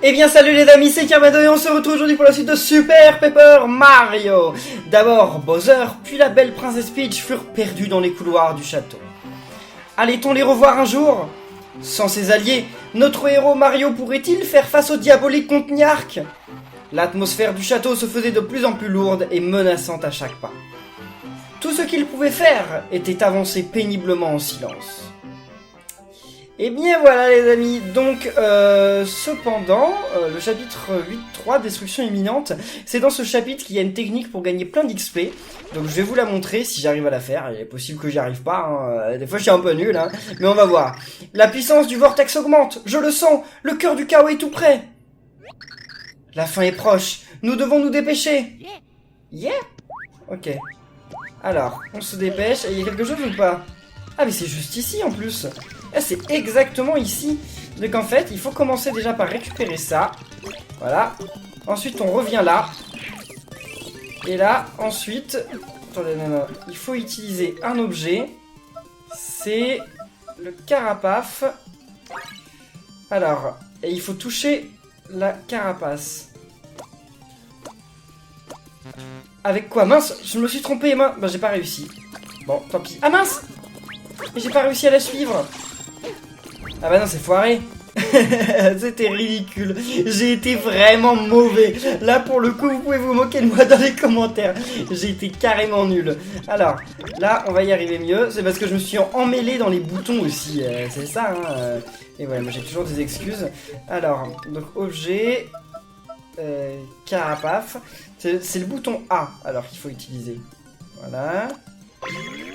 Eh bien salut les amis, c'est Kermado et on se retrouve aujourd'hui pour la suite de Super Paper Mario. D'abord Bowser, puis la belle princesse Peach furent perdus dans les couloirs du château. Allait-on les revoir un jour? Sans ses alliés, notre héros Mario pourrait-il faire face au diabolique comte Niark? L'atmosphère du château se faisait de plus en plus lourde et menaçante à chaque pas. Tout ce qu'il pouvait faire était avancer péniblement en silence. Et bien voilà les amis, donc cependant, le chapitre 8.3, Destruction imminente, c'est dans ce chapitre qu'il y a une technique pour gagner plein d'XP, donc je vais vous la montrer si j'arrive à la faire, il est possible que j'y arrive pas, hein. Des fois je suis un peu nul, hein. Mais on va voir. La puissance du vortex augmente, je le sens, le cœur du chaos est tout près. La fin est proche, nous devons nous dépêcher. Yeah. Ok. Alors, on se dépêche, il y a quelque chose ou pas? Ah mais c'est juste ici en plus. Là c'est exactement ici. Donc en fait il faut commencer déjà par récupérer ça. Voilà. Ensuite on revient là. Et là ensuite... Attendez, non. Il faut utiliser un objet. C'est le carapace. Alors, et il faut toucher la carapace. Avec quoi? Mince, je me suis trompé, bah j'ai pas réussi. Bon, tant pis. Ah mince! Mais j'ai pas réussi à la suivre. Ah bah non, c'est foiré. C'était ridicule. J'ai été vraiment mauvais. Là, pour le coup, vous pouvez vous moquer de moi dans les commentaires. J'ai été carrément nul. Alors, là, on va y arriver mieux. C'est parce que je me suis emmêlé dans les boutons aussi. C'est ça, hein. Et voilà, moi j'ai toujours des excuses. Alors, donc, objet... carapace. C'est le bouton A, alors qu'il faut utiliser. Voilà.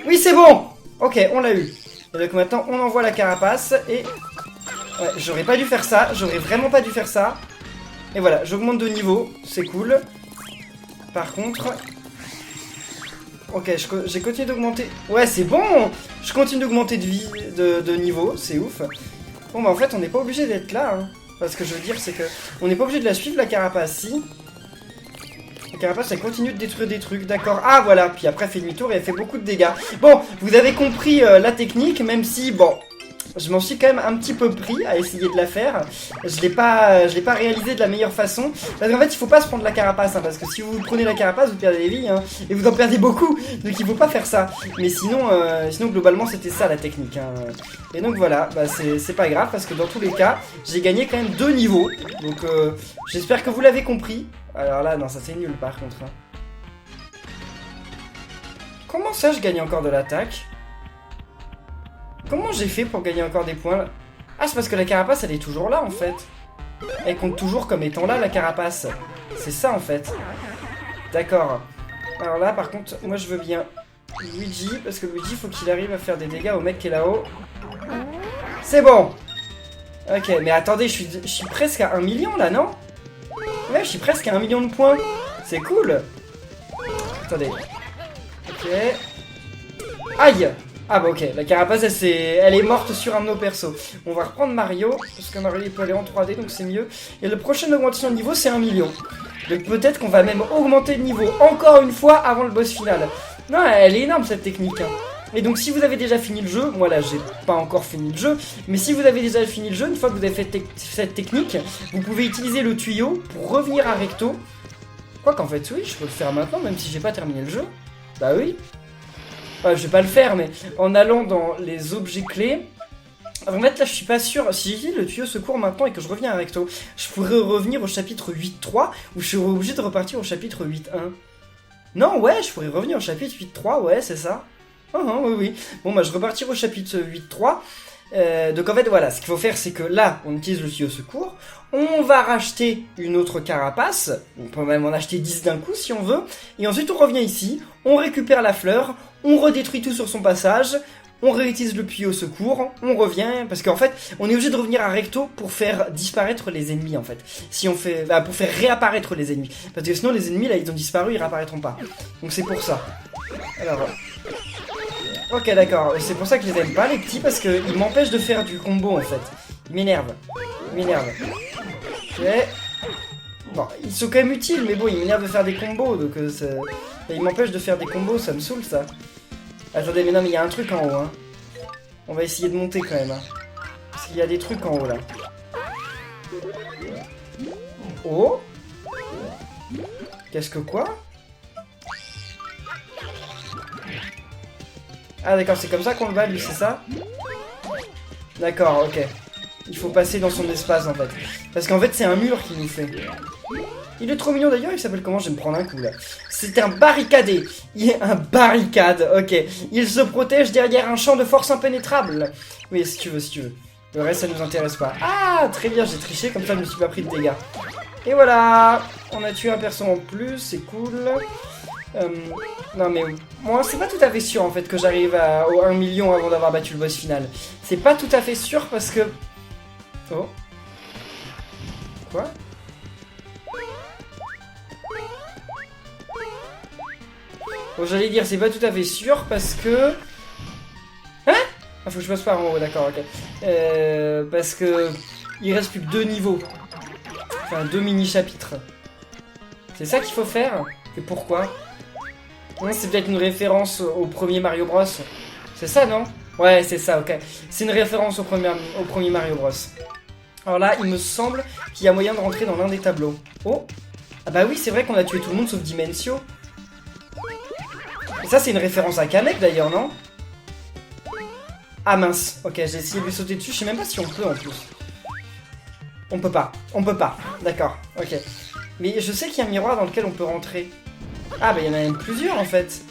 Oui, c'est bon! Ok, on l'a eu. Et donc maintenant, on envoie la carapace et... Ouais, j'aurais pas dû faire ça. J'aurais vraiment pas dû faire ça. Et voilà, j'augmente de niveau. C'est cool. Par contre... Ok, j'ai continué d'augmenter... Ouais, c'est bon! Je continue d'augmenter de vie, de niveau. C'est ouf. Bon, bah en fait, on n'est pas obligé d'être là. Hein. Parce que je veux dire, c'est que... On n'est pas obligé de la suivre, la carapace. Si... La carapace, elle continue de détruire des trucs, d'accord. Ah, voilà, puis après, elle fait demi-tour et elle fait beaucoup de dégâts. Bon, vous avez compris la technique, même si, bon, je m'en suis quand même un petit peu pris à essayer de la faire. Je l'ai pas réalisé de la meilleure façon. Parce qu'en fait, il faut pas se prendre la carapace, hein, parce que si vous prenez la carapace, vous perdez des vies, hein, et vous en perdez beaucoup. Donc, il faut pas faire ça. Mais sinon, globalement, c'était ça la technique. Hein. Et donc, voilà, bah, c'est pas grave, parce que dans tous les cas, j'ai gagné quand même 2 niveaux. Donc, j'espère que vous l'avez compris. Alors là, non, ça c'est nul par contre. Hein. Comment ça, je gagne encore de l'attaque? Comment j'ai fait pour gagner encore des points? Ah, c'est parce que la carapace, elle est toujours là, en fait. Elle compte toujours comme étant là, la carapace. C'est ça, en fait. D'accord. Alors là, par contre, moi, je veux bien Luigi, parce que Luigi, faut qu'il arrive à faire des dégâts au mec qui est là-haut. C'est bon. Ok, mais attendez, je suis presque à 1 million, là, non? Ouais, je suis presque à 1 million de points. C'est cool. Attendez. Ok. Aïe. Ah bah ok, la carapace elle est morte sur un de nos persos. On va reprendre Mario, parce que Mario il peut aller en 3D donc c'est mieux. Et le prochain augmentation de niveau c'est 1 million. Donc peut-être qu'on va même augmenter de niveau encore une fois avant le boss final. Non, elle est énorme cette technique. Hein. Et donc si vous avez déjà fini le jeu, moi là j'ai pas encore fini le jeu, mais si vous avez déjà fini le jeu, une fois que vous avez fait cette technique, vous pouvez utiliser le tuyau pour revenir à recto. Quoi qu'en fait oui, je peux le faire maintenant même si j'ai pas terminé le jeu. Bah oui. Enfin, je vais pas le faire mais en allant dans les objets clés. En fait là je suis pas sûr, si le tuyau secours maintenant et que je reviens à recto, je pourrais revenir au chapitre 8.3 ou je serais obligé de repartir au chapitre 8.1. Non ouais, je pourrais revenir au chapitre 8.3, ouais c'est ça. Oui. Bon, bah, je repartirai au chapitre 8.3. Donc, en fait, voilà, ce qu'il faut faire, c'est que là, on utilise le tuyau secours. On va racheter une autre carapace. On peut même en acheter 10 d'un coup si on veut. Et ensuite, on revient ici. On récupère la fleur. On redétruit tout sur son passage. On réutilise le tuyau secours. On revient. Parce qu'en fait, on est obligé de revenir à recto pour faire disparaître les ennemis, en fait. Si on fait. Bah, pour faire réapparaître les ennemis. Parce que sinon, les ennemis, là, ils ont disparu, ils réapparaîtront pas. Donc, c'est pour ça. Alors. Ok d'accord, c'est pour ça que je les aime pas les petits parce qu'ils m'empêchent de faire du combo en fait. Ils m'énervent. Ok. Bon, ils sont quand même utiles mais bon ils m'énervent de faire des combos donc ils m'empêchent de faire des combos, ça me saoule ça. Attendez mais non mais il y a un truc en haut hein. On va essayer de monter quand même hein. Parce qu'il y a des trucs en haut là. Oh. Qu'est-ce que quoi? Ah d'accord, c'est comme ça qu'on le bat lui, c'est ça? D'accord, ok. Il faut passer dans son espace en fait. Parce qu'en fait c'est un mur qu'il nous fait. Il est trop mignon d'ailleurs, il s'appelle comment? Je vais me prendre un coup là. C'est un barricadé. Il est un barricade, ok. Il se protège derrière un champ de force impénétrable. Oui, si tu veux, si tu veux. Le reste ça nous intéresse pas. Ah, très bien, j'ai triché, comme ça je me suis pas pris de dégâts. Et voilà, on a tué un perso en plus, c'est cool. Non mais moi c'est pas tout à fait sûr en fait que j'arrive au 1 million avant d'avoir battu le boss final. C'est pas tout à fait sûr parce que... Oh. Quoi? Bon, j'allais dire c'est pas tout à fait sûr parce que... Hein? Ah, faut que je passe par en haut, d'accord, ok. Parce que... Il reste plus que 2 niveaux. Enfin, 2 mini-chapitres. C'est ça qu'il faut faire? Et pourquoi? Non, c'est peut-être une référence au premier Mario Bros. C'est ça, non? Ouais, c'est ça, ok. C'est une référence au premier Mario Bros. Alors là, il me semble qu'il y a moyen de rentrer dans l'un des tableaux. Oh! Ah bah oui, c'est vrai qu'on a tué tout le monde sauf Dimensio. Et ça, c'est une référence à Kamek, d'ailleurs, non? Ah mince, ok, j'ai essayé de lui sauter dessus, je sais même pas si on peut, en plus. On peut pas, d'accord, ok. Mais je sais qu'il y a un miroir dans lequel on peut rentrer. Ah bah il y en a même plusieurs en fait.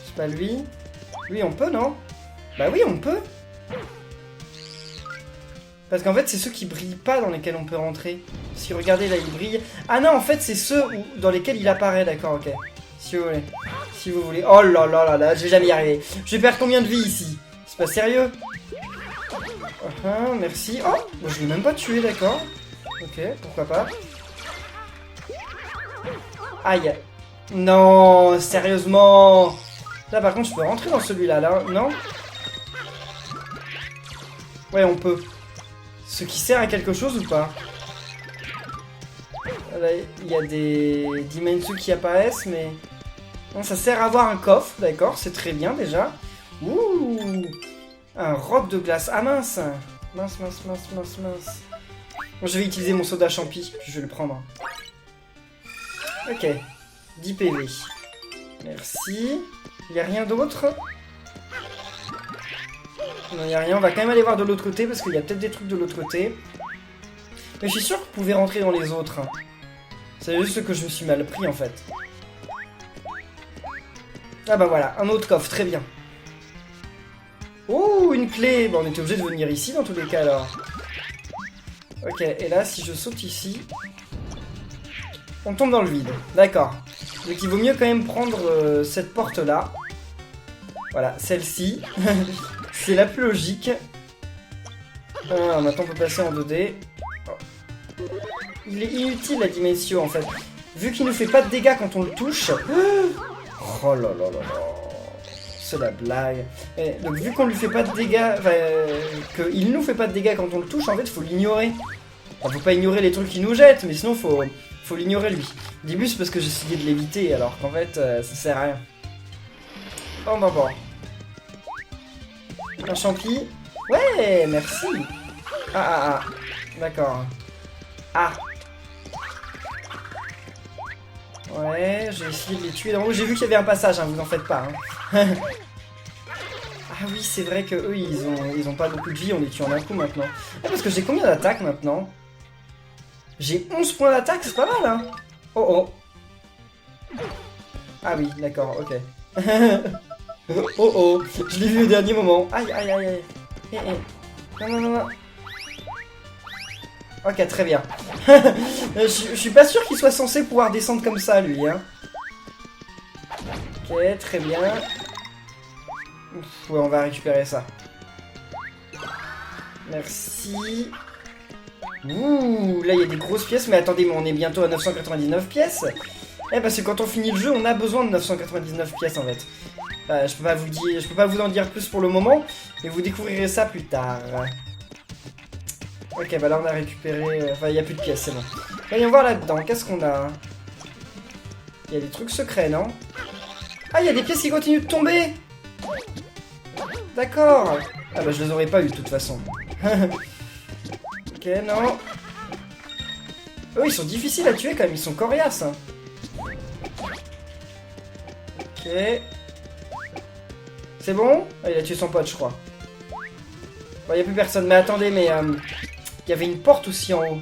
C'est pas lui. Lui on peut non? Bah oui on peut. Parce qu'en fait c'est ceux qui brillent pas dans lesquels on peut rentrer. Si regardez là il brille. Ah non en fait c'est ceux dans lesquels il apparaît, d'accord, ok. Si vous voulez. Si vous voulez. Oh là là là là, je vais jamais y arriver. Je vais perdre combien de vie ici? C'est pas sérieux? Merci. Oh bon, je l'ai même pas tué, d'accord. Ok, pourquoi pas. Aïe. Non, sérieusement. Là, par contre, je peux rentrer dans celui-là, là, non? Ouais, on peut. Ce qui sert à quelque chose ou pas? Là, il y a des Dimensu qui apparaissent, mais... Non, ça sert à avoir un coffre, d'accord, c'est très bien, déjà. Ouh. Un roc de glace. Ah, mince. Mince. Bon, je vais utiliser mon soda champi, puis je vais le prendre. Ok, 10 PV. Merci. Il n'y a rien d'autre? Non, il n'y a rien. On va quand même aller voir de l'autre côté, parce qu'il y a peut-être des trucs de l'autre côté. Mais je suis sûr que vous pouvez rentrer dans les autres. C'est juste que je me suis mal pris, en fait. Ah bah voilà, un autre coffre, très bien. Oh, une clé. Bon, on était obligé de venir ici, dans tous les cas, alors. Ok, et là, si je saute ici... On tombe dans le vide, d'accord. Donc il vaut mieux quand même prendre cette porte-là. Voilà, celle-ci. C'est la plus logique. Maintenant on peut passer en 2D. Oh. Il est inutile la Dimension en fait. Vu qu'il ne fait pas de dégâts quand on le touche. Oh là là là là. C'est la blague. Et donc vu qu'on lui fait pas de dégâts, qu'il nous fait pas de dégâts quand on le touche, en fait faut l'ignorer. Enfin, faut pas ignorer les trucs qu'il nous jette, mais sinon faut l'ignorer lui. Au début c'est parce que j'essayais de l'éviter alors qu'en fait ça sert à rien. Bon. Un champi. Ouais, merci. Ah. D'accord. Ah. Ouais, j'ai essayé de les tuer. J'ai vu qu'il y avait un passage, hein, vous en faites pas. Hein. Ah oui, c'est vrai que eux ils ont pas beaucoup de vie, on les tue en un coup maintenant. Ah, parce que j'ai combien d'attaques maintenant? J'ai 11 points d'attaque, c'est pas mal, hein. Oh. Ah oui, d'accord, ok. Oh, je l'ai vu au dernier moment. Aïe. Non. Ok, très bien. Je suis pas sûr qu'il soit censé pouvoir descendre comme ça, lui, hein. Ok, très bien. Ouf, ouais, on va récupérer ça. Merci. Ouh, là il y a des grosses pièces, mais attendez, mais on est bientôt à 999 pièces. Parce que quand on finit le jeu, on a besoin de 999 pièces en fait. Je peux pas vous en dire plus pour le moment, mais vous découvrirez ça plus tard. Ok, bah là on a récupéré... Enfin, il n'y a plus de pièces, c'est bon. Voyons voir là-dedans, qu'est-ce qu'on a? Il y a des trucs secrets, non? Ah, il y a des pièces qui continuent de tomber. D'accord. Ah bah je les aurais pas eu de toute façon. Ok, Ok, non. Eux, ils sont difficiles à tuer quand même, ils sont coriaces. Hein. Ok. C'est bon? Ah, il a tué son pote, je crois. Bon, il n'y a plus personne. Mais attendez, mais... il y avait une porte aussi en haut.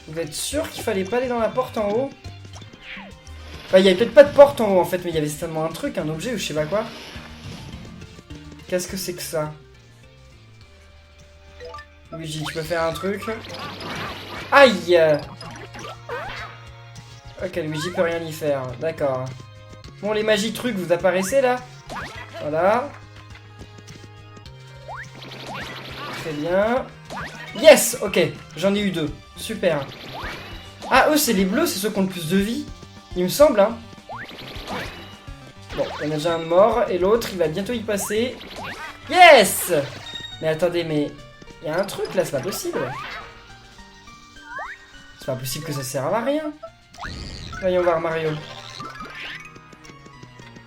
Vous êtes sûr qu'il fallait pas aller dans la porte en haut? Enfin, il y avait peut-être pas de porte en haut, en fait, mais il y avait certainement un truc, un objet ou je sais pas quoi. Qu'est-ce que c'est que ça? Luigi, tu peux faire un truc? Aïe! Ok, Luigi peut rien y faire. D'accord. Bon, les magies trucs, vous apparaissez là? Voilà. Très bien. Yes! Ok, j'en ai eu 2. Super. Ah, eux, c'est les bleus, c'est ceux qui ont le plus de vie. Il me semble, hein. Bon, il y en a déjà un mort, et l'autre, il va bientôt y passer. Yes! Mais attendez, mais... il y a un truc là, c'est pas possible. C'est pas possible que ça serve à rien. Voyons voir Mario.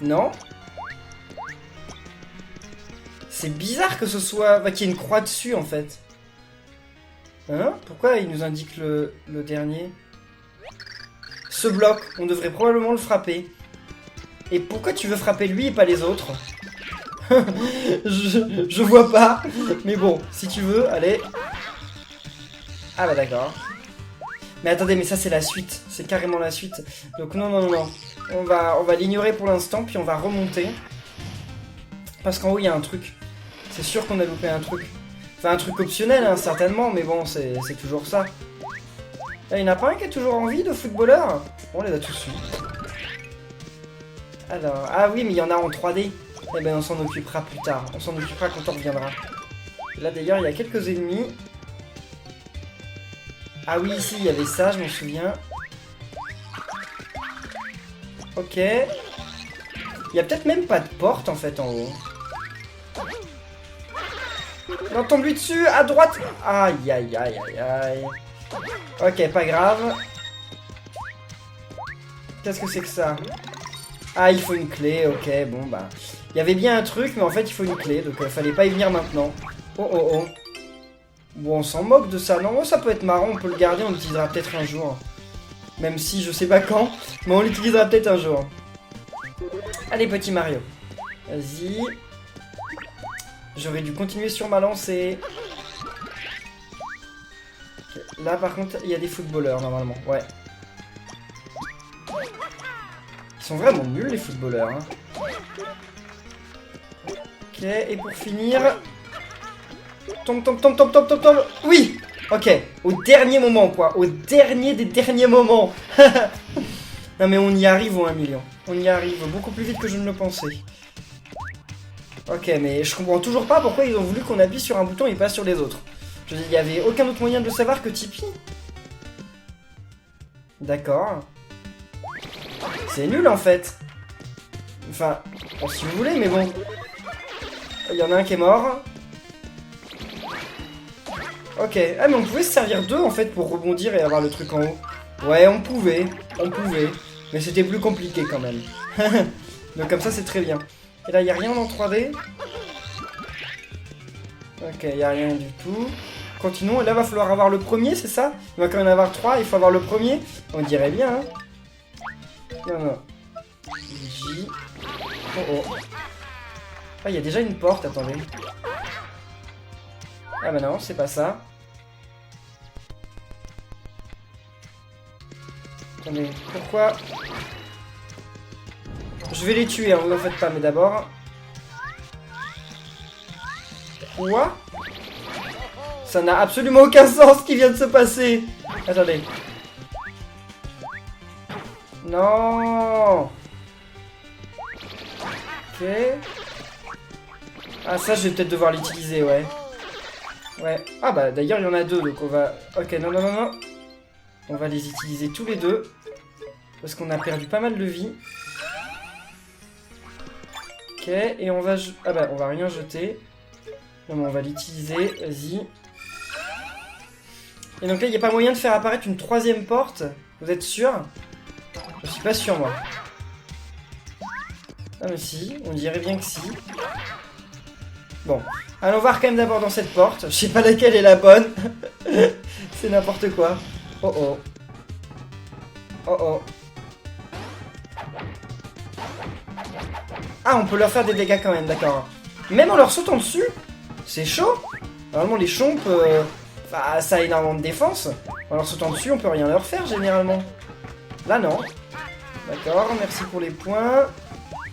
Non? C'est bizarre que ce soit... qu'il y ait une croix dessus, en fait. Hein? Pourquoi il nous indique le dernier? Ce bloc, on devrait probablement le frapper. Et pourquoi tu veux frapper lui et pas les autres? je vois pas. Mais bon, si tu veux, allez. Ah bah d'accord. Mais attendez, mais ça c'est la suite. C'est carrément la suite. Donc non, non, non. On va l'ignorer pour l'instant, puis on va remonter. Parce qu'en haut, il y a un truc. C'est sûr qu'on a loupé un truc. Enfin, un truc optionnel, hein, certainement, mais bon, c'est toujours ça. Là, il n'y en a pas un qui a toujours envie de footballeur? On les a tous eu. Alors, ah oui, mais il y en a en 3D. Eh ben, on s'en occupera plus tard. On s'en occupera quand on reviendra. Là, d'ailleurs, il y a quelques ennemis. Ah oui, ici, il y avait ça, je m'en souviens. Ok. Il y a peut-être même pas de porte, en fait, en haut. Non, tombe-lui dessus, à droite. Aïe, aïe, aïe, aïe, aïe. Ok, pas grave. Qu'est-ce que c'est que ça? Ah, il faut une clé, ok, bon, bah... il y avait bien un truc, mais en fait, il faut une clé, donc fallait pas y venir maintenant. Oh, oh, oh. Bon, on s'en moque de ça. Non, ça peut être marrant, on peut le garder, on l'utilisera peut-être un jour. Même si je sais pas quand, mais on l'utilisera peut-être un jour. Allez, petit Mario. Vas-y. J'aurais dû continuer sur ma lancée. Okay. Là, par contre, il y a des footballeurs, normalement. Ouais. Ils sont vraiment nuls, les footballeurs. Hein. Ok, et pour finir... tombe, tombe, tombe, tombe, tombe, tombe, tombe. Oui. Ok, au dernier moment, quoi. Au dernier des derniers moments. Non, mais on y arrive au 1 million. On y arrive beaucoup plus vite que je ne le pensais. Ok, mais je comprends toujours pas pourquoi ils ont voulu qu'on appuie sur un bouton et pas sur les autres. Je veux dire, il n'y avait aucun autre moyen de le savoir que Tipeee. D'accord. C'est nul, en fait. Enfin, bon, si vous voulez, mais bon. Il y en a un qui est mort. Ok. Ah, mais on pouvait se servir d'eux, en fait, pour rebondir et avoir le truc en haut. Ouais, on pouvait. On pouvait. Mais c'était plus compliqué, quand même. Donc comme ça, c'est très bien. Et là, il n'y a rien en 3D. Ok, il n'y a rien du tout. Continuons. Et là, va falloir avoir le premier, c'est ça? Il va quand même en avoir 3. Il faut avoir le premier. On dirait bien, hein. Non, non. J. Oh, oh. Ah, il y a déjà une porte, attendez. Ah bah non, c'est pas ça. Attendez, pourquoi? Je vais les tuer, hein, vous en faites pas, mais d'abord... Quoi? Ça n'a absolument aucun sens ce qui vient de se passer. Attendez. Non. Ok. Ah, ça, je vais peut-être devoir l'utiliser, ouais. Ouais. Ah bah, d'ailleurs, il y en a 2, donc on va... Ok, non, non, non, non. On va les utiliser tous les deux. Parce qu'on a perdu pas mal de vie. Ok, et on va... Ah bah, on va rien jeter. Non, mais on va l'utiliser, vas-y. Et donc là, il n'y a pas moyen de faire apparaître une 3e porte? Vous êtes sûr? Je suis pas sûr, moi. Ah mais si, on dirait bien que si. Bon, Allons voir quand même d'abord dans cette porte. Je sais pas laquelle est la bonne. C'est n'importe quoi. Oh oh. Oh oh. Ah, on peut leur faire des dégâts quand même, d'accord. Même en leur sautant dessus, c'est chaud. Normalement, les chompes, bah, ça a énormément de défense. En leur sautant dessus, on peut rien leur faire, généralement. Là, non. D'accord, merci pour les points.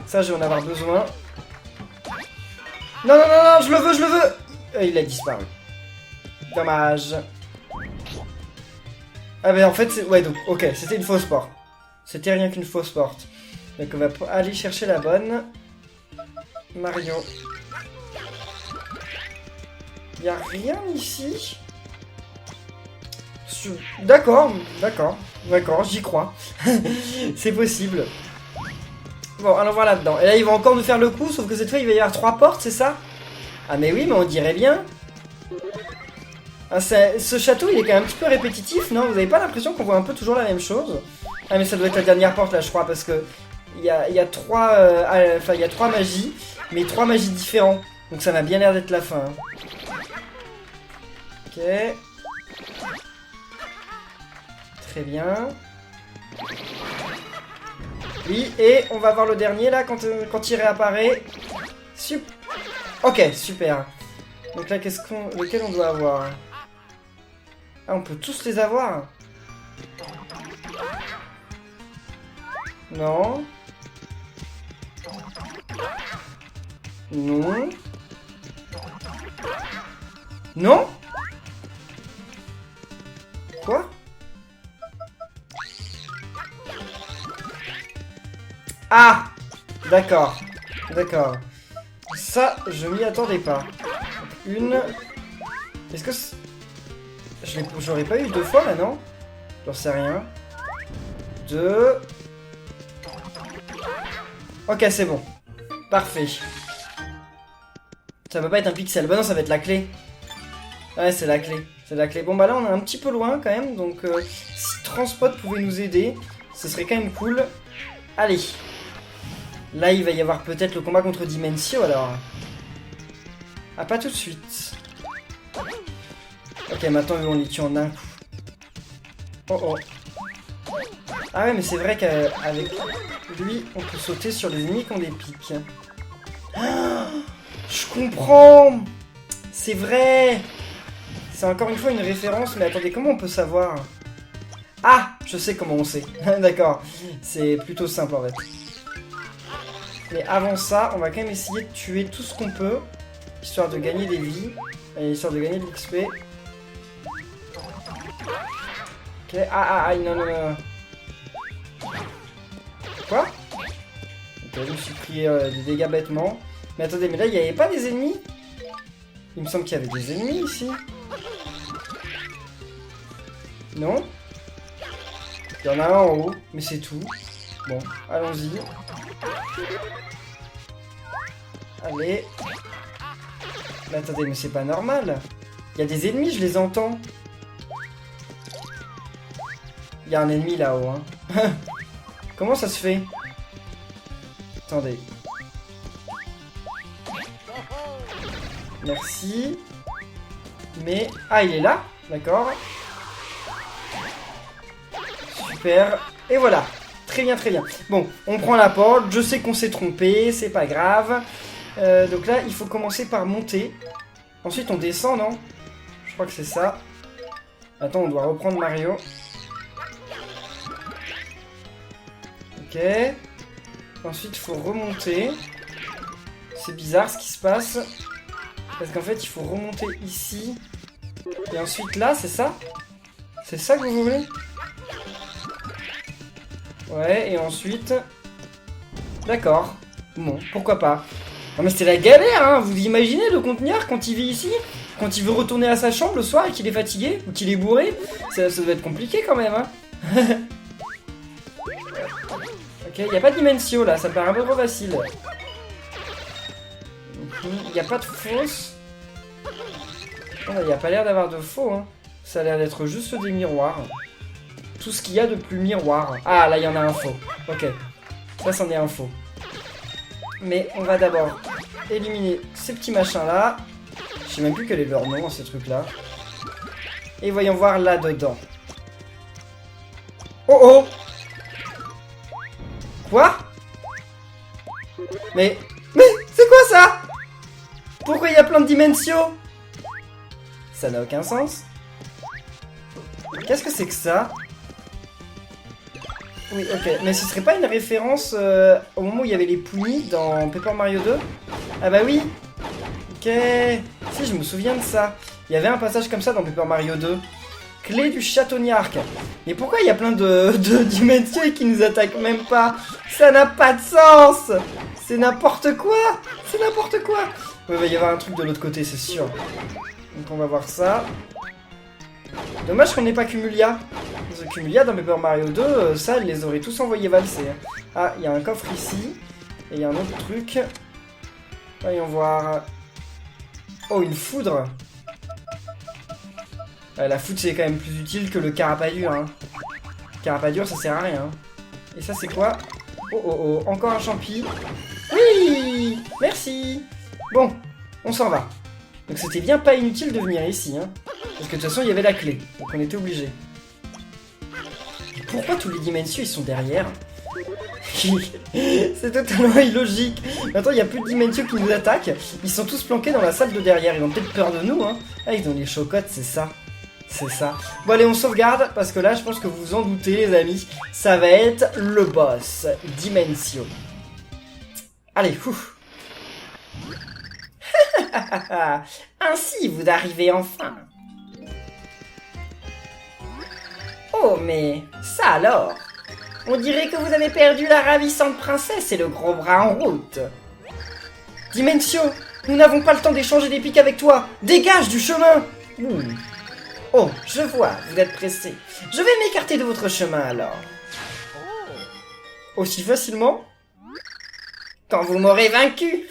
Ça, je vais en avoir besoin. Non, non, non, non, je le veux, je le veux. Il a disparu. Dommage. Ah, mais en fait, c'est... Ouais, donc, ok, c'était une fausse porte. C'était rien qu'une fausse porte. Donc, on va aller chercher la bonne. Mario. Y a rien ici. D'accord, d'accord, d'accord, j'y crois. C'est possible. Bon, allons voir là-dedans. Et là, ils vont encore nous faire le coup, sauf que cette fois, il va y avoir 3 portes, c'est ça? Ah mais oui, mais on dirait bien. Ah, ce château, il est quand même un petit peu répétitif, non? Vous avez pas l'impression qu'on voit un peu toujours la même chose? Ah mais ça doit être la dernière porte, là, je crois, parce que... Il y a 3... Enfin, il y a 3 magies, mais 3 magies différents. Donc ça m'a bien l'air d'être la fin. Ok. Très bien. Oui, et on va voir le dernier là quand il réapparaît. Ok, super. Donc là, lequel on doit avoir? Ah, on peut tous les avoir? Non. Non. Non? Quoi? Ah! D'accord. D'accord. Ça, je m'y attendais pas. Une... Est-ce que... J'aurais pas eu 2 fois, là, non? J'en sais rien. 2... Ok, c'est bon. Parfait. Ça peut pas être un pixel. Bah non, ça va être la clé. Ouais, c'est la clé. C'est la clé. Bon, bah là, on est un petit peu loin, quand même. Donc, si Transpod pouvait nous aider, ce serait quand même cool. Allez. Là, il va y avoir peut-être le combat contre Dimensio, alors. Ah, pas tout de suite. Ok, maintenant, on les tue en un coup. Oh, oh. Ah ouais, mais c'est vrai qu'avec lui, on peut sauter sur les ennemis qui ont des pics. Ah, je comprends. C'est vrai. C'est encore une fois une référence, mais attendez, comment on peut savoir? Ah, je sais comment on sait. D'accord, c'est plutôt simple en fait. Mais avant ça, on va quand même essayer de tuer tout ce qu'on peut, histoire de gagner des vies, et histoire de gagner de l'XP. Ok, non, non, non. Quoi? Ok, je me suis pris des dégâts bêtement. Mais attendez, mais là, il n'y avait pas des ennemis? Il me semble qu'il y avait des ennemis ici. Non? Il y en a un en haut, mais c'est tout. Bon, allons-y. Allez. Mais attendez, mais c'est pas normal. Il y a des ennemis, je les entends. Il y a un ennemi là-haut, hein. Comment ça se fait? Attendez. Merci. Mais... Ah, il est là? D'accord. Super. Et voilà. Très bien, très bien. Bon, on prend la porte. Je sais qu'on s'est trompé. C'est pas grave. Donc là, il faut commencer par monter. Ensuite, on descend, non? Je crois que c'est ça. Attends, on doit reprendre Mario. Ok. Ensuite, il faut remonter. C'est bizarre ce qui se passe. Parce qu'en fait, il faut remonter ici. Et ensuite là, c'est ça? C'est ça que vous voulez? Ouais, et ensuite... D'accord. Bon, pourquoi pas. Non mais c'était la galère, hein. Vous imaginez le contenir quand il vit ici? Quand il veut retourner à sa chambre le soir et qu'il est fatigué? Ou qu'il est bourré? Ça doit être compliqué quand même, hein. Ok, il n'y a pas de Dimensio là, ça paraît un peu trop facile. Il n'y a pas de fausse. Il n'y a pas l'air d'avoir de faux, hein. Ça a l'air d'être juste des miroirs. Tout ce qu'il y a de plus miroir. Ah, là, il y en a un faux. Ok. Ça, c'en est un faux. Mais on va d'abord éliminer ces petits machins-là. sais même plus quel est leur nom, ces trucs-là. Et voyons voir là-dedans. Oh oh! Quoi? Mais c'est quoi ça? Pourquoi il y a plein de dimensions? Ça n'a aucun sens. Qu'est-ce que c'est que ça? Oui, ok. Mais ce serait pas une référence au moment où il y avait les Poomies dans Paper Mario 2? Ah bah oui. Ok. Si, je me souviens de ça. Il y avait un passage comme ça dans Paper Mario 2. Clé du château Niark. Mais pourquoi il y a plein de dimensions et qui nous attaquent même pas? Ça n'a pas de sens. C'est n'importe quoi. C'est n'importe quoi. Il va y avoir un truc de l'autre côté, c'est sûr. Donc on va voir ça. Dommage qu'on n'ait pas Cumulia. Parce que Cumulia dans Paper Mario 2, ça, ils les auraient tous envoyés valser. Ah, il y a un coffre ici. Et il y a un autre truc. Voyons voir. Oh, une foudre. La foudre, c'est quand même plus utile que le carapadur. Hein. Carapadur, ça sert à rien. Et ça, c'est quoi? Oh, oh, oh, encore un champi. Oui, merci. Bon, on s'en va. Donc c'était bien pas inutile de venir ici, hein. Parce que de toute façon, il y avait la clé. Donc on était obligé. Pourquoi tous les dimensions, ils sont derrière? C'est totalement illogique. Maintenant, il n'y a plus de dimensions qui nous attaquent. Ils sont tous planqués dans la salle de derrière. Ils ont peut-être peur de nous, hein. Ah, ils ont les chocottes, c'est ça. C'est ça. Bon, allez, on sauvegarde. Parce que là, je pense que vous vous en doutez, les amis. Ça va être le boss. Dimensio. Allez, ouf. Ainsi, vous arrivez enfin. Oh, mais ça alors. On dirait que vous avez perdu la ravissante princesse et le gros bras en route. Dimensio, nous n'avons pas le temps d'échanger des piques avec toi. Dégage du chemin. Oh, je vois, vous êtes pressé. Je vais m'écarter de votre chemin alors. Aussi facilement? Quand vous m'aurez vaincu.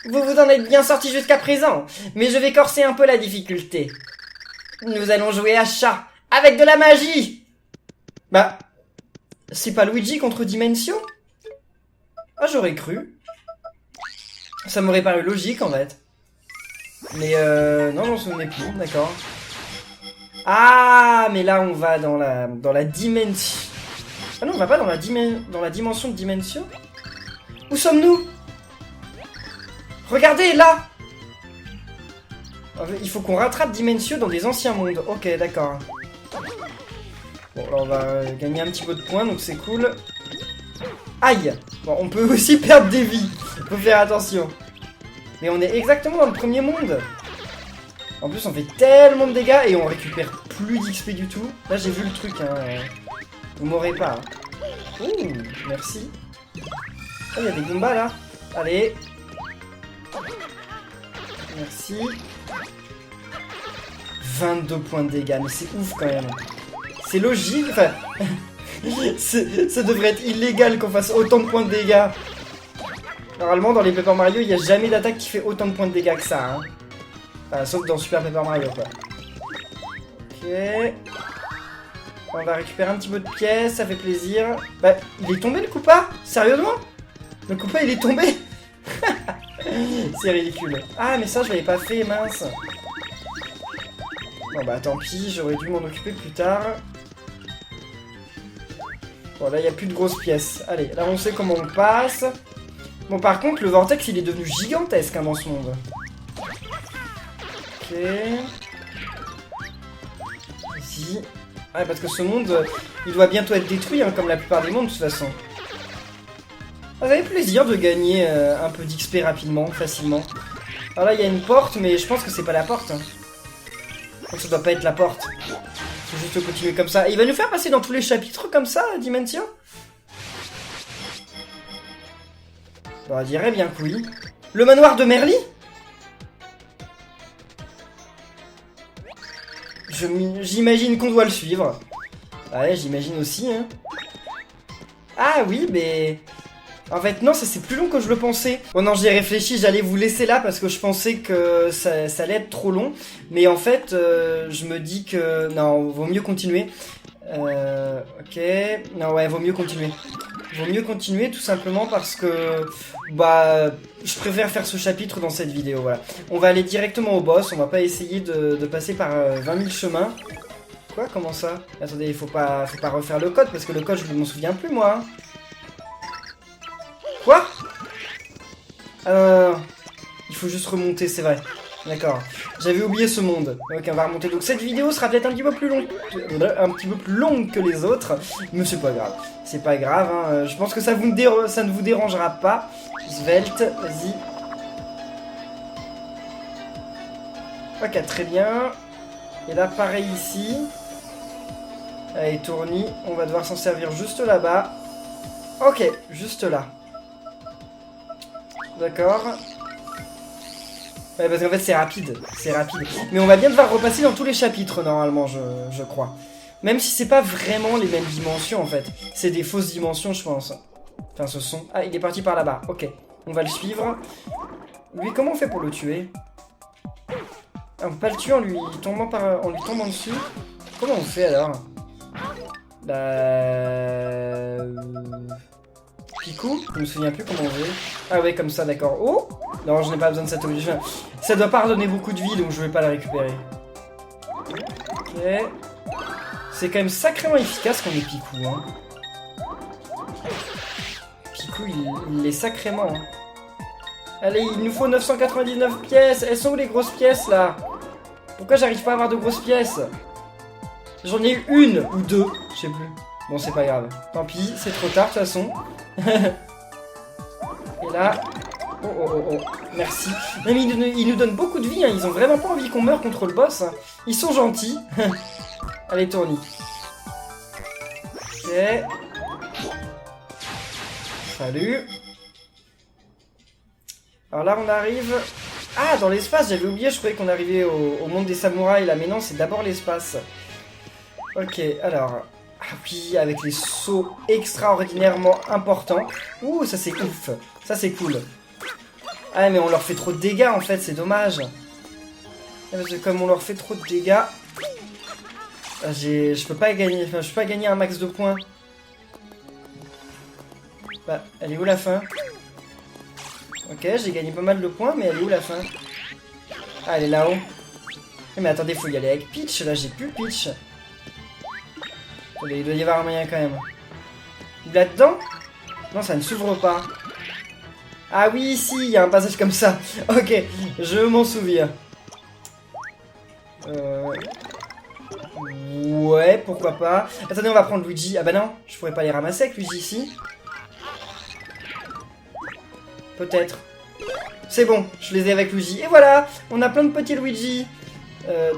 Vous vous en êtes bien sorti jusqu'à présent, mais je vais corser un peu la difficulté. Nous allons jouer à chat, avec de la magie. Bah, c'est pas Luigi contre Dimensio? Ah, j'aurais cru. Ça m'aurait paru logique, en fait. Mais non, j'en souvenais plus, d'accord. Ah, mais là, on va dans la dimension... Ah non, on va pas dans la dimension de Dimensio? Où sommes-nous? Regardez, là! Il faut qu'on rattrape Dimensio dans des anciens mondes. Ok, d'accord. Bon, là, on va gagner un petit peu de points, donc c'est cool. Aïe! Bon, on peut aussi perdre des vies. Faut faire attention. Mais on est exactement dans le premier monde. En plus, on fait tellement de dégâts et on récupère plus d'XP du tout. Là, j'ai vu le truc, hein. Vous m'aurez pas. Ouh, merci. Oh, il y a des Goombas, là. Allez. Merci. 22 points de dégâts, mais c'est ouf quand même. C'est logique, enfin... ça devrait être illégal qu'on fasse autant de points de dégâts. Normalement, dans les Paper Mario, il n'y a jamais d'attaque qui fait autant de points de dégâts que ça. Hein. Enfin, sauf dans Super Paper Mario, quoi. Ok. On va récupérer un petit peu de pièces, ça fait plaisir. Bah, il est tombé le Koopa? Sérieusement? Le Koopa, il est tombé? C'est ridicule. Ah, mais ça, je l'avais pas fait, mince. Bon, bah, tant pis, j'aurais dû m'en occuper plus tard. Bon, là, il n'y a plus de grosses pièces. Allez, là, on sait comment on passe. Bon, par contre, le vortex, il est devenu gigantesque hein, dans ce monde. Ok. Ici. Ouais, parce que ce monde, il doit bientôt être détruit, hein, comme la plupart des mondes, de toute façon. Ça fait plaisir de gagner un peu d'XP rapidement, facilement. Alors là, il y a une porte, mais je pense que c'est pas la porte. Hein. Donc ça doit pas être la porte. Faut juste continuer comme ça. Et il va nous faire passer dans tous les chapitres comme ça, Dimensio? On dirait bien que oui. Le manoir de Merly? J'imagine qu'on doit le suivre. Ouais, j'imagine aussi, hein. Ah oui, mais... En fait, non, ça c'est plus long que je le pensais. Bon, non, j'ai réfléchi, j'allais vous laisser là parce que je pensais que ça allait être trop long. Mais en fait, je me dis que... Non, vaut mieux continuer. Ok. Non, ouais, vaut mieux continuer. Vaut mieux continuer tout simplement parce que... Bah... Je préfère faire ce chapitre dans cette vidéo, voilà. On va aller directement au boss, on va pas essayer de passer par 20 000 chemins. Quoi? Comment ça? Attendez, il faut pas refaire le code parce que le code, je m'en souviens plus, moi. Hein. Quoi? Ah non, non, il faut juste remonter, c'est vrai. D'accord. J'avais oublié ce monde. Ok, on va remonter. Donc cette vidéo sera peut-être un petit peu plus longue que les autres, mais c'est pas grave. C'est pas grave. Hein. Je pense que ça ne vous dérangera pas. Svelte, vas-y. Ok, très bien. Et là, pareil ici. Allez, tournis. On va devoir s'en servir juste là-bas. Ok, juste là. D'accord. Ouais, parce qu'en fait, c'est rapide. C'est rapide. Mais on va bien devoir repasser dans tous les chapitres, normalement, je crois. Même si c'est pas vraiment les mêmes dimensions, en fait. C'est des fausses dimensions, je pense. Enfin, ce sont... Ah, il est parti par là-bas. Ok. On va le suivre. Lui, comment on fait pour le tuer? Ah, on peut pas le tuer en lui tombant dessus. Comment on fait, alors? Bah... Picou? Je me souviens plus comment on faisait. Ah ouais, comme ça, d'accord. Oh! Non, je n'ai pas besoin de cette objet. Ça doit pas redonner beaucoup de vie, donc je vais pas la récupérer. Ok. C'est quand même sacrément efficace qu'on ait Picou, hein. Picou, il l'est sacrément. Hein. Allez, il nous faut 999 pièces. Elles sont où les grosses pièces, là? Pourquoi j'arrive pas à avoir de grosses pièces? J'en ai eu une ou deux, je sais plus. Bon, c'est pas grave. Tant pis, c'est trop tard, de toute façon. Et là... Oh, oh, oh, oh. Merci. Non, mais ils nous donnent beaucoup de vie, hein. Ils ont vraiment pas envie qu'on meure contre le boss. Hein. Ils sont gentils. Allez, tournis. Ok. Salut. Alors là, on arrive... Ah, dans l'espace, j'avais oublié, je croyais qu'on arrivait au monde des samouraïs, là. Mais non, c'est d'abord l'espace. Ok, alors... Ah oui, avec les sauts extraordinairement importants. Ouh, ça c'est ouf. Ça c'est cool. Ah, mais on leur fait trop de dégâts, en fait, c'est dommage. Parce que comme on leur fait trop de dégâts... Je peux pas gagner, enfin, je peux pas gagner un max de points. Bah, elle est où la fin? Ok, j'ai gagné pas mal de points, mais elle est où la fin? Ah, elle est là-haut. Mais attendez, faut y aller avec Peach, là, j'ai plus Peach. Il doit y avoir un moyen quand même. Là-dedans? Non, ça ne s'ouvre pas. Ah oui, si, il y a un passage comme ça. Ok, je m'en souviens. Ouais, pourquoi pas. Attendez, on va prendre Luigi. Ah bah non, je pourrais pas les ramasser avec Luigi ici. Peut-être. C'est bon, je les ai avec Luigi. Et voilà, on a plein de petits Luigi.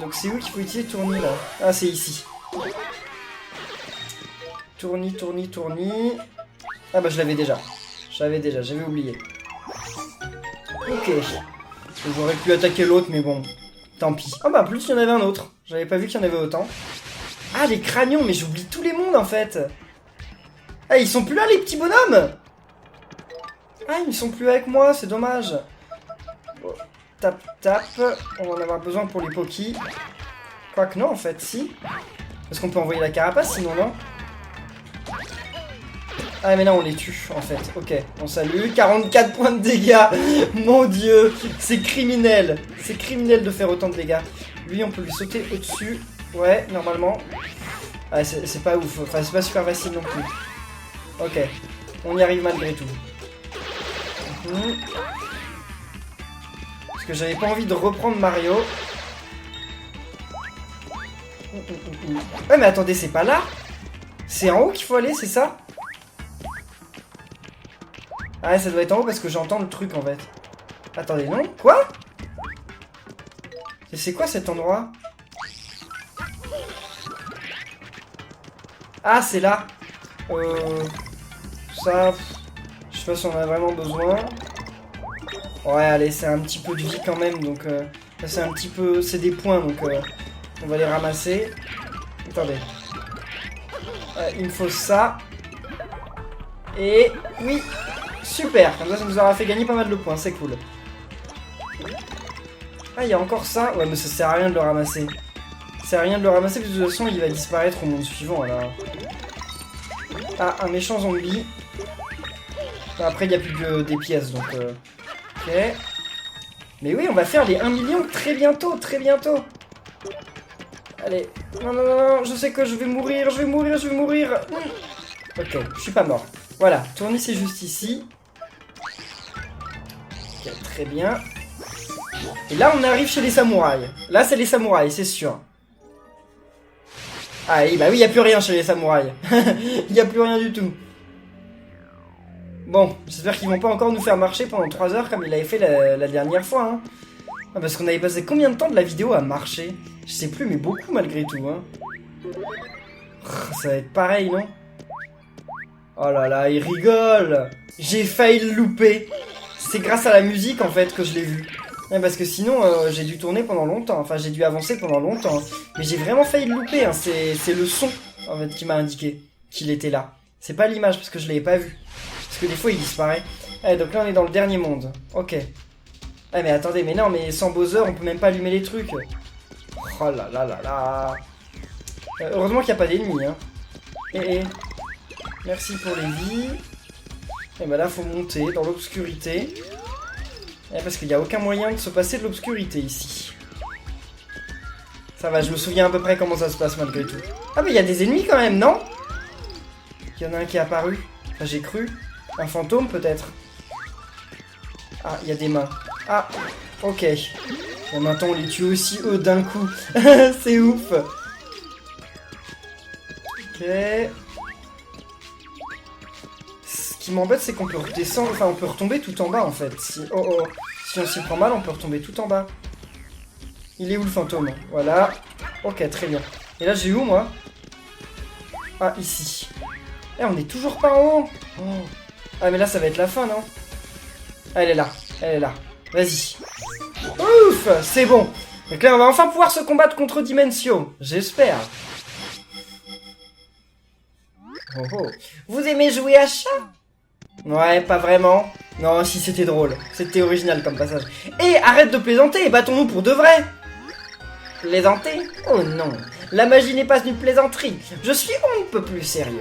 Donc c'est où qu'il faut utiliser Tournis là? Ah, c'est ici. Tournis, tournis, tournis. Ah bah je l'avais déjà. J'avais oublié. Ok. J'aurais pu attaquer l'autre, mais bon. Tant pis. Ah bah en plus il y en avait un autre. J'avais pas vu qu'il y en avait autant. Ah, les cranions, mais j'oublie tous les mondes en fait. Ah, ils sont plus là les petits bonhommes. Ah, ils sont plus avec moi, c'est dommage. Oh, tap, tap. On va en avoir besoin pour les Poki. Quoique non en fait, si. Parce qu'on peut envoyer la carapace sinon, non? Ah mais là on les tue en fait, ok, on salue, 44 points de dégâts, mon dieu, c'est criminel de faire autant de dégâts. Lui on peut lui sauter au-dessus, ouais, normalement. Ah c'est pas ouf, enfin c'est pas super facile non plus. Ok, on y arrive malgré tout. Parce que j'avais pas envie de reprendre Mario. Ouais mais attendez, c'est pas là? C'est en haut qu'il faut aller, c'est ça? Ah, ça doit être en haut parce que j'entends le truc en fait. Attendez, non? Quoi? C'est quoi cet endroit? Ah, c'est là. Ça... Je sais pas si on en a vraiment besoin. Ouais, allez, c'est un petit peu de vie quand même, donc... c'est un petit peu... C'est des points, donc... on va les ramasser. Attendez. Il me faut ça. Et... Oui! Super, comme ça nous aura fait gagner pas mal de points, c'est cool. Ah, il y a encore ça? Ouais, mais ça sert à rien de le ramasser. sert à rien de le ramasser, parce que de toute façon, il va disparaître au monde suivant, alors. Ah, un méchant zombie. Enfin, après, il n'y a plus que des pièces, donc... Ok. Mais oui, on va faire les 1 million très bientôt, très bientôt. Allez. Non, non, non, non, je sais que je vais mourir, je vais mourir, je vais mourir. Ok, je suis pas mort. Voilà, tourner, c'est juste ici. Ok, très bien. Et là, on arrive chez les samouraïs. Là, c'est les samouraïs, c'est sûr. Ah oui, bah oui, il n'y a plus rien chez les samouraïs. Il n'y a plus rien du tout. Bon, j'espère qu'ils vont pas encore nous faire marcher pendant 3 heures comme il avait fait la dernière fois. Hein. Ah, parce qu'on avait passé combien de temps de la vidéo à marcher? Je sais plus, mais beaucoup malgré tout. Hein. Ça va être pareil, non? Oh là là, il rigole. J'ai failli le louper. C'est grâce à la musique, en fait, que je l'ai vu. Ouais, parce que sinon, j'ai dû tourner pendant longtemps. Enfin, j'ai dû avancer pendant longtemps. Mais j'ai vraiment failli le louper. Hein. C'est le son, en fait, qui m'a indiqué qu'il était là. C'est pas l'image, parce que je l'avais pas vu. Parce que des fois, il disparaît. Allez, donc là, on est dans le dernier monde. Ok. Ah, mais attendez, mais non, mais sans Bowser, on peut même pas allumer les trucs. Oh là là là là. Heureusement qu'il n'y a pas d'ennemis, hein. Merci pour les vies. Et bah là, faut monter dans l'obscurité. Parce qu'il n'y a aucun moyen de se passer de l'obscurité ici. Ça va, je me souviens à peu près comment ça se passe malgré tout. Ah mais il y a des ennemis quand même, non? Il y en a un qui est apparu. Enfin, j'ai cru. Un fantôme peut-être. Ah, il y a des mains. Ah, ok. Et maintenant on les tue aussi eux d'un coup. C'est ouf. Ok. Ce qui m'embête, c'est qu'on peut redescendre, enfin on peut retomber tout en bas en fait. Si on s'y prend mal, on peut retomber tout en bas. Il est où le fantôme? Voilà. Ok, très bien. Et là, j'ai où moi? Ah, ici. Eh, on est toujours pas en haut. Oh. Ah, mais là, ça va être la fin, non? Ah, elle est là. Elle est là. Vas-y. Ouf, c'est bon. Donc là, on va enfin pouvoir se combattre contre Dimensio. J'espère. Oh, oh. Vous aimez jouer à chat? Ouais, pas vraiment. Non, si c'était drôle. C'était original comme passage. Et arrête de plaisanter et battons-nous pour de vrai. Plaisanter? Oh non. La magie n'est pas une plaisanterie. Je suis on ne peut plus sérieux.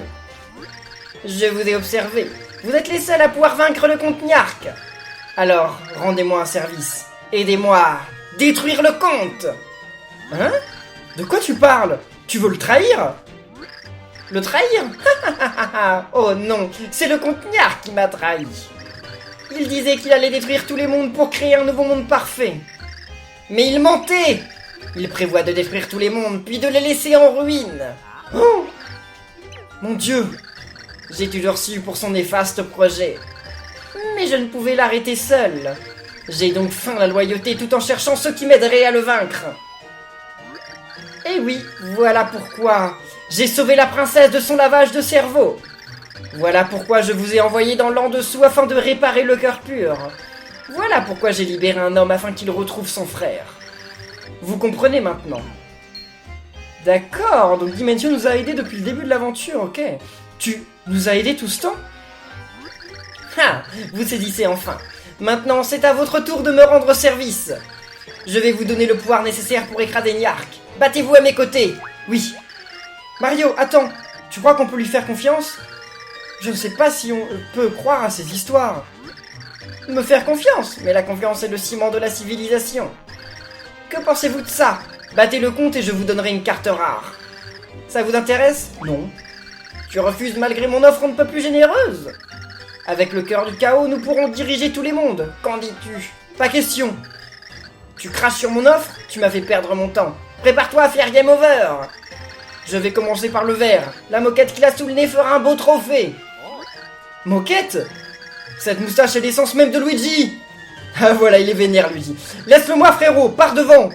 Je vous ai observé. Vous êtes les seuls à pouvoir vaincre le comte Niark. Alors, rendez-moi un service. Aidez-moi à détruire le comte. Hein? De quoi tu parles? Tu veux le trahir? Le trahir? Oh non, c'est le comte Niark qui m'a trahi. Il disait qu'il allait détruire tous les mondes pour créer un nouveau monde parfait. Mais il mentait. Il prévoit de détruire tous les mondes, puis de les laisser en ruine. Oh! Mon Dieu! J'ai toujours su pour son néfaste projet. Mais je ne pouvais l'arrêter seul. J'ai donc feint la loyauté tout en cherchant ceux qui m'aideraient à le vaincre. Et oui, voilà pourquoi j'ai sauvé la princesse de son lavage de cerveau. Voilà pourquoi je vous ai envoyé dans l'en dessous afin de réparer le cœur pur. Voilà pourquoi j'ai libéré un homme afin qu'il retrouve son frère. Vous comprenez maintenant? D'accord, donc Dimension nous a aidés depuis le début de l'aventure, ok. Tu nous as aidés tout ce temps? Ah, vous saisissez enfin. Maintenant, c'est à votre tour de me rendre service. Je vais vous donner le pouvoir nécessaire pour écraser Niark. Battez-vous à mes côtés. Oui. Mario, attends. Tu crois qu'on peut lui faire confiance? Je ne sais pas si on peut croire à ces histoires. Me faire confiance? Mais la confiance est le ciment de la civilisation. Que pensez-vous de ça? Battez le comte et je vous donnerai une carte rare. Ça vous intéresse? Non. Tu refuses malgré mon offre un peu plus généreuse? Avec le cœur du chaos, nous pourrons diriger tous les mondes. Qu'en dis-tu? Pas question. Tu craches sur mon offre? Tu m'as fait perdre mon temps. Prépare-toi à faire game over. Je vais commencer par le vert. La moquette qu'il a sous le nez fera un beau trophée. Moquette? Cette moustache est l'essence même de Luigi. Ah voilà, il est vénère, lui. Laisse-le moi, frérot, pars devant.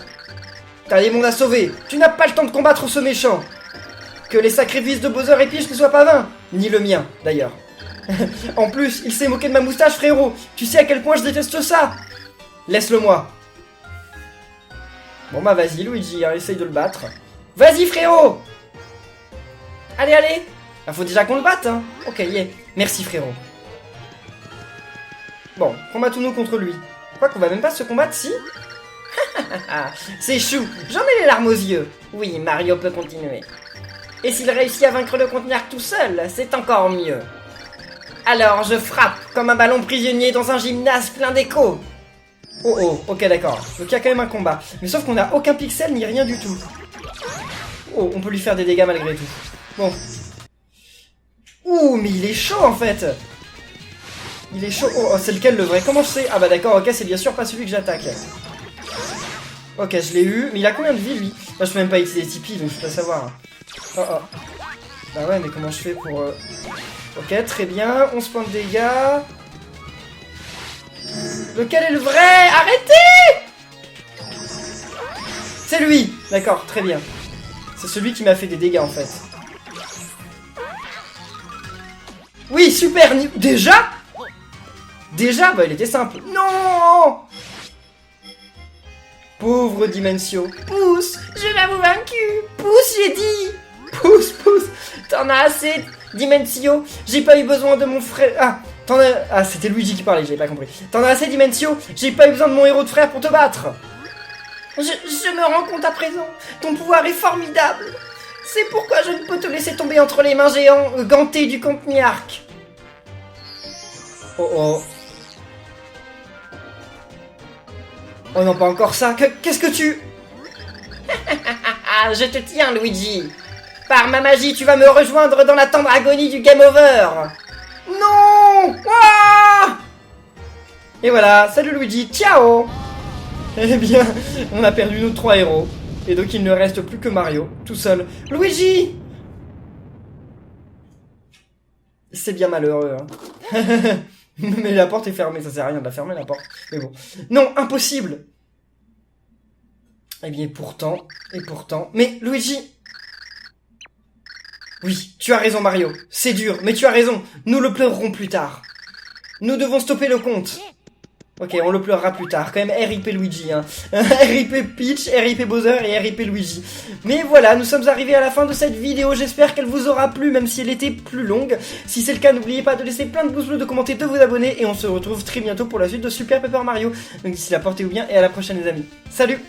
T'as des mondes à sauver. Tu n'as pas le temps de combattre ce méchant. Que les sacrifices de Bowser et Peach ne soient pas vains. Ni le mien, d'ailleurs. En plus, il s'est moqué de ma moustache, frérot. Tu sais à quel point je déteste ça. Laisse-le moi. Bon bah vas-y, Luigi, hein, essaye de le battre. Vas-y, frérot. Allez, allez. Bah, faut déjà qu'on le batte, hein. Ok, yeah. Merci, frérot. Bon, combattons-nous contre lui. Je crois qu'on va même pas se combattre, si. C'est chou, j'en ai les larmes aux yeux. Oui, Mario peut continuer. Et s'il réussit à vaincre le Compte-Niarque tout seul, c'est encore mieux. Alors je frappe comme un ballon prisonnier dans un gymnase plein d'écho. Oh oh, ok d'accord. Donc il y a quand même un combat. Mais sauf qu'on n'a aucun pixel ni rien du tout. Oh, on peut lui faire des dégâts malgré tout. Bon. Ouh, mais il est chaud en fait. Il est chaud. Oh, c'est lequel le vrai? Comment je sais? Ah bah d'accord, ok, c'est bien sûr pas celui que j'attaque. Ok, je l'ai eu. Mais il a combien de vie lui? Là, je peux même pas utiliser Tipeee, donc je peux pas savoir. Oh oh. Bah ouais, mais comment je fais pour... Ok, très bien. 11 points de dégâts. Lequel est le vrai? Arrêtez! C'est lui! D'accord, très bien. C'est celui qui m'a fait des dégâts en fait. Oui, super! Déjà? Déjà? Bah il était simple. Non! Pauvre Dimensio. Pousse! Je l'avoue vaincu! Pousse, j'ai dit! Pousse, pousse! T'en as assez, Dimensio! J'ai pas eu besoin de mon frère... Ah! Ah, c'était Luigi qui parlait, j'avais pas compris. T'en as assez, Dimensio? J'ai pas eu besoin de mon héros de frère pour te battre. Je me rends compte à présent. Ton pouvoir est formidable. C'est pourquoi je ne peux te laisser tomber entre les mains gantées du Compte-Niarque. Oh oh. Oh non, pas encore ça. Qu'est-ce que tu... Je te tiens, Luigi. Par ma magie, tu vas me rejoindre dans la tendre agonie du Game Over. Non! Ah! Et voilà, salut Luigi, ciao! Eh bien, on a perdu nos 3 héros. Et donc il ne reste plus que Mario, tout seul. Luigi! C'est bien malheureux, hein. Mais la porte est fermée, ça sert à rien de la fermer la porte. Mais bon. Non, impossible! Eh bien, pourtant, Mais Luigi! Oui, tu as raison Mario, c'est dur, mais tu as raison, nous le pleurerons plus tard. Nous devons stopper le compte. Ok, on le pleurera plus tard, quand même RIP Luigi, hein. RIP Peach, RIP Bowser et RIP Luigi. Mais voilà, nous sommes arrivés à la fin de cette vidéo, j'espère qu'elle vous aura plu, même si elle était plus longue. Si c'est le cas, n'oubliez pas de laisser plein de pouces bleus, de commenter, de vous abonner, et on se retrouve très bientôt pour la suite de Super Paper Mario. Donc d'ici là, portez-vous bien, et à la prochaine les amis. Salut!